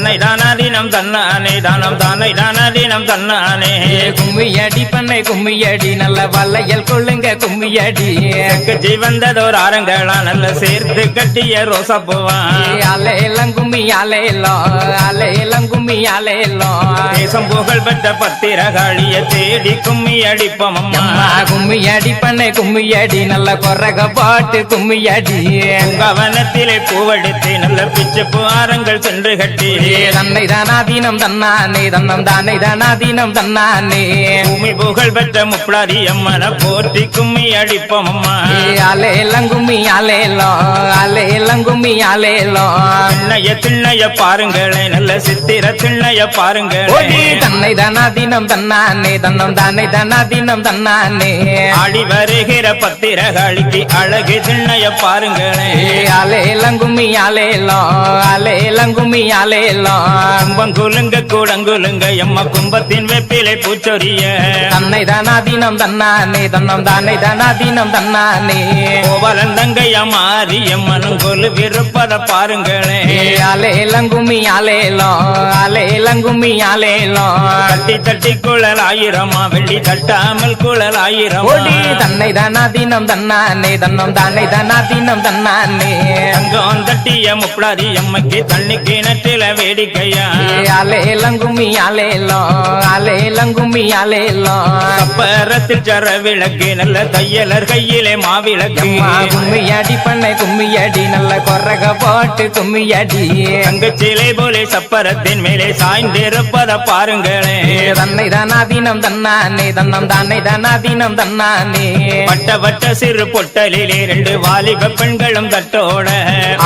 தன்னை தானாதீனம் தன்னானே தானம் தானை தானாதீனம் தன்னானே கும்மியடி பண்ணை கும்மியடி நல்ல வளையல் கொள்ளுங்க கும்மியடி கட்சி வந்ததோர் ஆரங்களா நல்ல சேர்த்து கட்டிய ரோசா பூவான் அலையெல்லாம் கும்மி அலையெல்லாம் கும்மி அலையெல்லாம் தேசம் புகழ் பெற்ற பத்திரகாளிய தேடி கும்மி அடிப்போம் அம்மா கும்மியடி பண்ணை கும்மியடி நல்ல கொரக பாட்டு கும்மியடி கவனத்திலே பூவெடுத்து நல்ல பிச்சு புகாரங்கள் சென்று கட்டி தன்னை தானாதீனம் தன்னானே தன்னம் தானே தானாதீனம் தன்னானே பூமி புகழ் பெற்ற முப்பளாரி அம்மனை போற்றி கும்மி அடிப்போம் அம்மா அலையெல்லாம் கும்மி அலையெல்லாம் கும்மி அலையெல்லாம் திண்ணைய பாருங்களே நல்ல சித்திர திண்ணைய பாருங்களே தன்னை தானாதீனம் தன்னானே தன்னம் தானே தானாதீனம் தன்னானே ஆடி வருகிற பத்திரகாளிக்கு அழகு திண்ணைய பாருங்களே அலையெல்லாம் கும்மி அலையெல்லாம் கும்மி அலையெல்லாம் கும்பங்குலுங்க கூடங்குலுங்க எம்மா கும்பத்தின் வெப்பிலை பூச்சொரிய தன்னை தானாதீனம் தன்னானே தன்னம் தானே தானாதீனம் தன்னானே கோவலந்தங்கைய மாறி எம்மனும் கொலு விருப்பத பாருங்களே அலையெல்லாம் கும்மி அலையெல்லாம் கும்மி அலையெல்லாம் தட்டி தட்டி குழல் ஆயிரமா வெள்ளி தட்டாமல் குழல் ஆயிரம் தன்னை தானாதீனம் தன்னானே தன்னம் தானே தானாதீனம் தன்னானே தங்கம் தட்டிய முப்பளாரி அம்மைக்கு தண்ணி கிணற்றில வேடிக்கையா அலையெல்லாம் கும்மி அலையெல்லாம் கும்மி அலையெல்லாம் கப்பரத்தில் சர விளக்கு நல்ல தையலர் கையிலே மாவிளக்கு கும்மியடி பண்ணை கும்மியடி நல்ல கொரக பாட்டு கும்மியடி தங்கச்சிலை போலே சப்பரத்தின் மேலே சாய்ந்திருப்பத பாருங்களே தன்னை தானாதீனம் தன்னானே தன்னம் தானே தானாதீனம் தன்னானே வட்ட வட்ட சிறு பொட்டலிலே 2 வாலிப பெண்களும் தட்டோட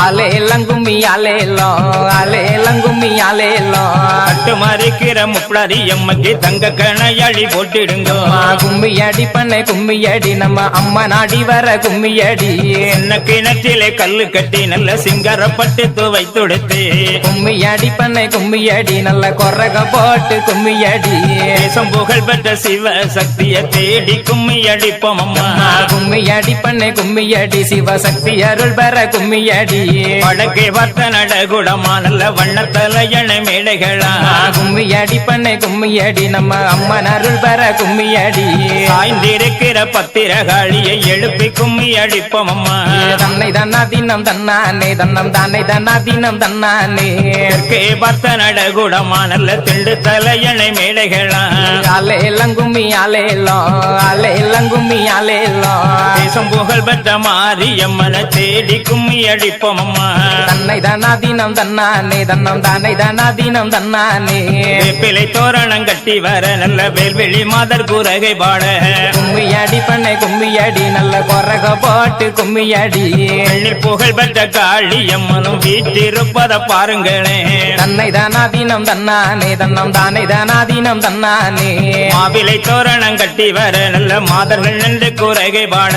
அலையெல்லாம் கும்மி அலையெல்லாம் கும்மி அலையெல்லாம் கட்டு மறைக்கிற முப்பளாரி அம்மைக்கு தங்க கணையாளி போட்டிடுங்க கும்மியடி பண்ணை கும்மியடி நம்ம அம்மா நாடி வர கும்மியடி என்ன கிணற்றிலே கல்லு கட்டி நல்ல சிங்கரப்பட்டு துவைத்துடுத்து கும்மியடி பண்ணை கும்மியடி நல்ல கொரக போட்டு கும்மியடி தேசம் புகழ் பெற்ற சிவ சக்திய தேடி கும்மி அடிப்போம் அம்மா கும்மியடி பண்ணை கும்மியடி சிவசக்தி அருள் பெற கும்மியடி வடக்கே பார்த்த நடகுடமா நல்ல வண்ணத்தலையண மேடைகளா கும்மியடி பண்ணை கும்மியடி நம்ம அம்மன் அருள் பெற கும்மியடி சாய்ந்திருக்கிற பத்திரகாளியை எழுப்பி கும்மி அடிப்போம் அம்மா தன்னை தானாதீனம் தன்னானே தன்னம் தானே தானாதீனம் தன்னானே தெற்கே பார்த்த நடகுடமா நல்ல திண்டு தலையணை மேடைகளா அலையெல்லாம் கும்மி அலையெல்லாம் கும்மி அலையெல்லாம் தேசம் புகழ் பெற்ற மாரியம்மனை தேடி கும்மி அடிப்போம் அம்மா தன்னை தானாதீனம் தன்னானே தன்னம் தானே தானாதீனம் தன்னானே வேப்பிலை தோரணம் கட்டி வர நல்ல வேல்வெளி மாதர் குரகை பாட கும்மியடி பண்ணை கும்மியடி நல்ல கொரக பாட்டு கும்மியடி புகழ் பெற்ற காளி அம்மனும் வீட்டிருப்பத பாருங்களே தன்னை தானாதீனம் தன்னானே தன்னம் தானே தானாதீனம் தன்னானே மாவிலை தோரணம் கட்டி வர நல்ல மாதர்கள் நின்று குரகை பாட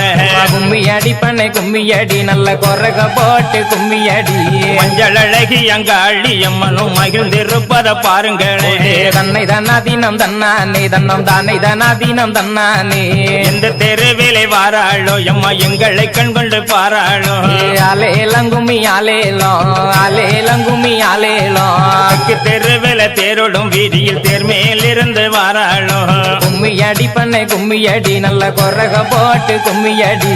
கும்மியடி பண்ணை கும்மியடி நல்ல கொரக பாட்டு கும்மியடி மஞ்சள் அழகி அங்காளி அம்மனும் மகிழ்ந்திருப்பத பாருங்களே தன்னை தானாதீனம் தன்னானே தன்னம் தானே தானாதீனம் தன்னானே எந்த தெருவிலை வாராளோ எம்மா எங்களை கண் கொண்டு பாராளோ அலையெல்லாம் கும்மி அலையெல்லாம் கும்மி அலையெல்லாம் தெருவில தேரோடும் வீதியில் தேர்மேல் இருந்து வாராளோ கும்மியடி பண்ணை கும்மியடி நல்ல கொரக போட்டு கும்மியடி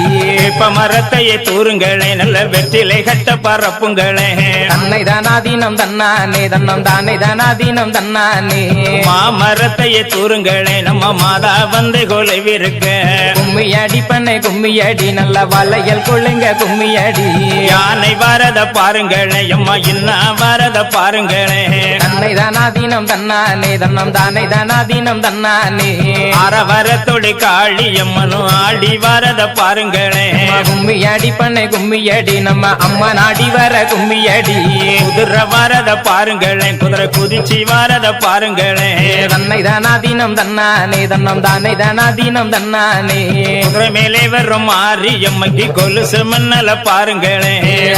இப்ப மரத்தையே தூருங்களே நல்ல வெற்றிலை கட்ட பரப்புங்களே தன்னை தானாதீனம் தன்னானே தன்னம் தானே தானாதீனம் தன்னானே மாமரத்தையே தூருங்களே நம்ம மாதா வந்து கொலைவிருக்க கும்மியடி பண்ணை கும்மியடி நல்ல வளையல் கொள்ளுங்க கும்மியடி யானை வரத பாருங்களே அம்மா இன்னா வரத பாருங்களே தன்னை தானாதீனம் தன்னானே தன்னம் தானே தானாதீனம் தன்னானே அரவரத்தோடு காளி அம்மனும் ஆடி வரத பாருங்களே கும்மியடி பண்ணை கும்மியடி நம்ம அம்மா நாடி வர கும்மியடி குதிரை வரத பாருங்களே குதிரை குதிச்சி வரத பாருங்களே தன்னை தானாதீனம் தன்னானே தன்னம் தானே தானாதீனம் தன்னானே குதிரை மேலே வரும் மாறி அம்மைக்கு கொலுசு மன்னல பாருங்களே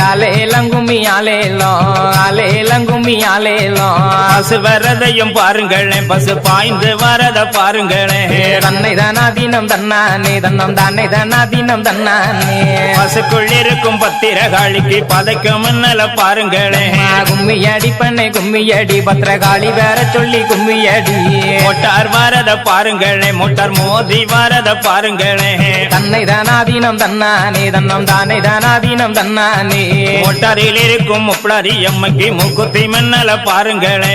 அலையெல்லாம் கும்மி அலையெல்லாம் கும்மி அலையெல்லாம் பசு வரதையும் பாருங்களே பசு பாய்ந்து வரத பாருங்களே தன்னை தானாதீனம் தன்னானே தன்னம் தானே தானாதீனம் தீனம் தன்னானே பசுக்குள் இருக்கும் பத்திரகாளிக்கு பதைக்கும் மின்னல பாருங்களே கும்மியடி பண்ணை கும்மியடி பத்திரகாளி வேற சொல்லி கும்மியடி மோட்டார் வாரத பாருங்களே மோட்டார் மோதி வாரத பாருங்களே தன்னை தானாதீனம் தன்னானே தன்னம் தானே தானாதீனம் தன்னானே மோட்டாரில் இருக்கும் முப்படாரி அம்மைக்கு மூக்குத்தி மின்னல பாருங்களே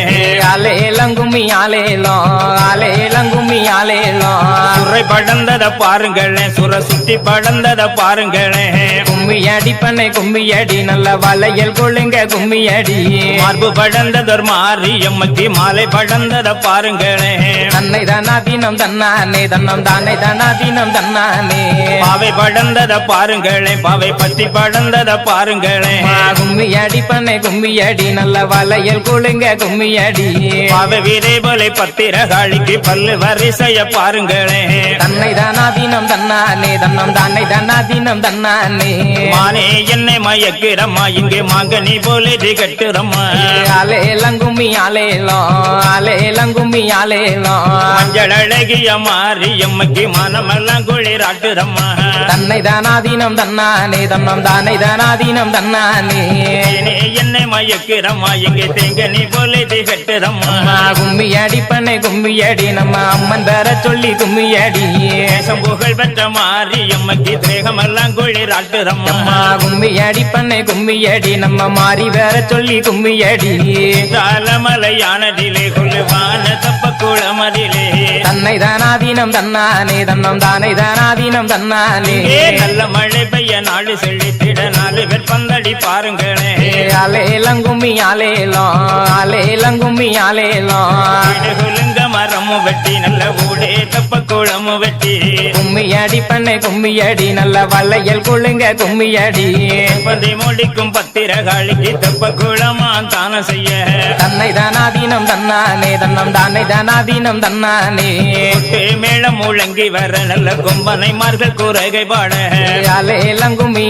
ஆலேலம் கும்மி ஆலேலம் ஆலேலம் கும்மி ஆலேலம் சுரை படந்தத பாருங்களே சுர சுத்தி படந்தத பாருங்களே கும்மியடி பண்ணை கும்மியடி நல்ல வளையல் கொள்ளுங்க கும்மியடி மார்பு படந்ததொரு மாறி அம்மைக்கு மாலை படந்தத பாருங்களே தன்னை தானாதீனம் தன்னானே தன்னம் தானே தானாதீனம் தன்னானே பாவை படந்தத பாருங்களே பாவை பத்தி படந்தத பாருங்களே கும்மியடி பண்ணை கும்மியடி நல்ல வளையல் கொள்ளுங்க கும்மியடி பாவை வீரே போலை பத்திரகாளிக்கு பல்லு வரிசைய பாருங்களே தன்னை தானாதீனம் தன்னானே தன்னம் தானே தானாதீனம் தன்னானே மானே என்னை மயக்கிறம்மா இங்கே மாங்கனி போலே கட்டுறம்மா ஆலேலம் கும்மி ஆலேலம் ஆலேலம் கும்மி ஆலேலம் மஞ்சள் அழகிய மாறி அம்மைக்கு மனமெல்லாம் குளிராட்டுறம்மா தன்னை தானாதீனம் தன்னானே தன்னம் தானே தானாதீனம் தன்னானே என்னை மயக்கிறம்மா இங்கே தேங்கனி போலே கட்டுறம்மா கும்மியடி பண்ணை கும்மியடி நம்ம அம்மன் தர சொல்லி கும்மியடி தேசம் புகழ் பெற்ற மாறி அம்மைக்கு தேகமெல்லாம் குளிராட்டுறம்மா கும்மியடி பண்ணை கும்மியடி நம்ம மாறி வேற சொல்லி கும்மியடி தாளமலையானதிலே கொள்ளுவான தப்ப குளமதிலே தன்னை தானாதீனம் தன்னானே தன்னம் தானே தானாதீனம் தன்னானே நல்ல மழை பெய்ய நாடு செழித்திட 4 பேர் பந்தடி பாருங்களே ஆலேலம் கும்மி ஆலேலம் ஆலேலம் கும்மி ஆலேலம் வீடுகளுங்க மரமும் வெட்டி நல்ல ஊடே தப்ப குளமும் வெட்டி கும்மியடி பண்ணை கும்மியடி நல்ல வளையல் கொள்ளுங்க கும்மியடி பந்தி முடிக்கும் பத்திரகாளிக்கு தப்ப குளமா தானம் செய்ய தன்னை தானாதீனம் தன்னானே தன்னம் தானே தானாதீனம் தன்னானே மேளம் முழங்கி வர நல்ல கொம்பனை மார்கள் கூறகை பாட ஆலேலம் கும்மி